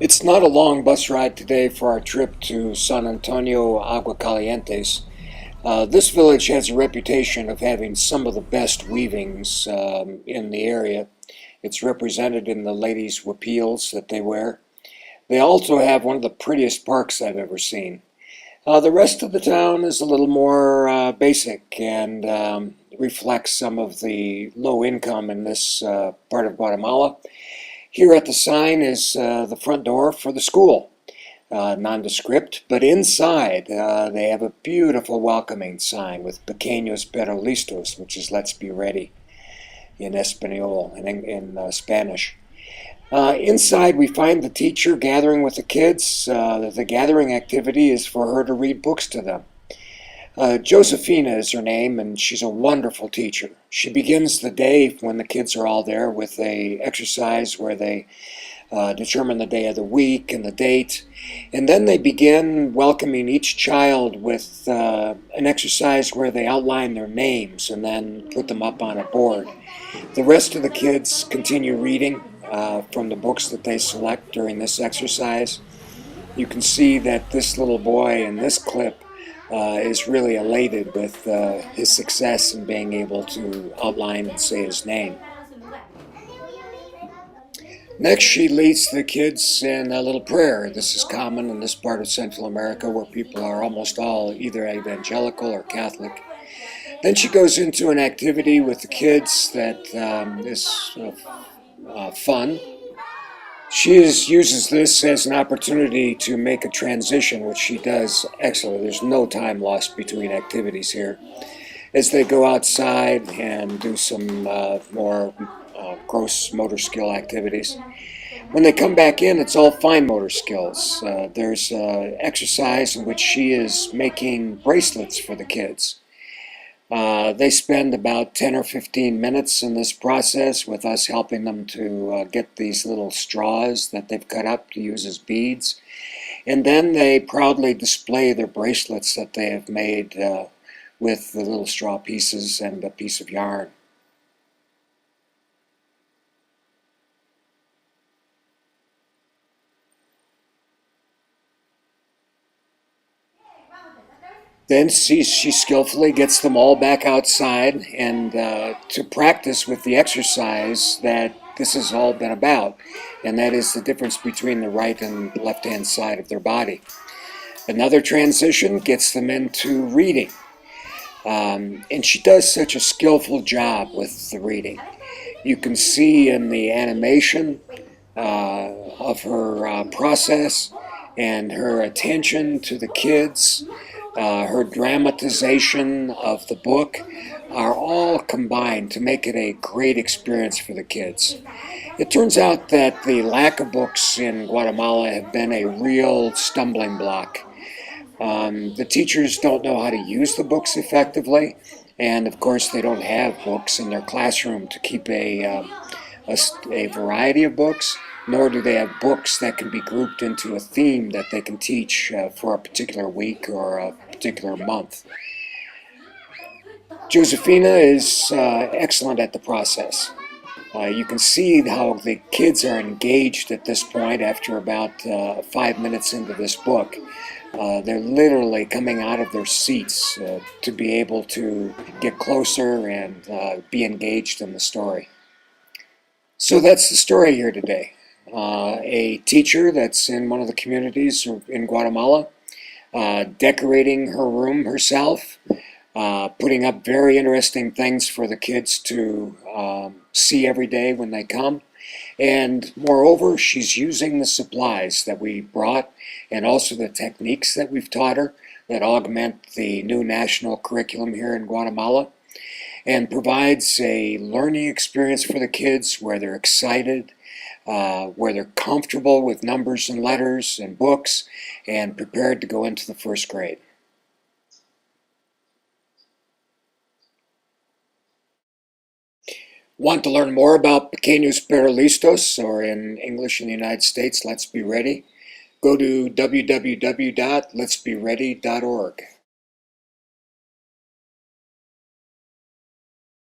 It's not a long bus ride today for our trip to San Antonio Agua Calientes. This village has a reputation of having some of the best weavings in the area. It's represented in the ladies' wapiles that they wear. They also have one of the prettiest parks I've ever seen. The rest of the town is a little more basic and reflects some of the low income in this part of Guatemala. Here at the sign is the front door for the school. Nondescript, but inside they have a beautiful welcoming sign with Pequeños pero listos, which is let's be ready in Espanol, in Spanish. Inside we find the teacher gathering with the kids. The gathering activity is for her to read books to them. Josephena is her name, and she's a wonderful teacher. She begins the day when the kids are all there with a exercise where they determine the day of the week and the date, and then they begin welcoming each child with an exercise where they outline their names and then put them up on a board. The rest of the kids continue reading from the books that they select during this exercise. You can see that this little boy in this clip is really elated with his success in being able to outline and say his name. Next, she leads the kids in a little prayer. This is common in this part of Central America where people are almost all either evangelical or Catholic. Then she goes into an activity with the kids that is fun. She uses this as an opportunity to make a transition, which she does excellently. There's no time lost between activities here. As they go outside and do some more gross motor skill activities. When they come back in, it's all fine motor skills. There's exercise in which she is making bracelets for the kids. They spend about 10 or 15 minutes in this process with us helping them to get these little straws that they've cut up to use as beads. And then they proudly display their bracelets that they have made with the little straw pieces and a piece of yarn. Then she skillfully gets them all back outside and to practice with the exercise that this has all been about, and that is the difference between the right and left-hand side of their body. Another transition gets them into reading, and she does such a skillful job with the reading. You can see in the animation of her process and her attention to the kids, her dramatization of the book are all combined to make it a great experience for the kids. It turns out that the lack of books in Guatemala have been a real stumbling block. The teachers don't know how to use the books effectively, and of course they don't have books in their classroom to keep a variety of books, nor do they have books that can be grouped into a theme that they can teach for a particular week or a particular month. Josephena is excellent at the process. You can see how the kids are engaged at this point after about 5 minutes into this book. They're literally coming out of their seats to be able to get closer and be engaged in the story. So that's the story here today. A teacher that's in one of the communities in Guatemala, decorating her room herself, putting up very interesting things for the kids to see every day when they come. And moreover, she's using the supplies that we brought and also the techniques that we've taught her that augment the new national curriculum here in Guatemala, and provides a learning experience for the kids where they're excited, where they're comfortable with numbers and letters and books and prepared to go into the first grade. Want to learn more about Pequeños pero listos, or in English in the United States, Let's Be Ready? Go to www.letsbeready.org.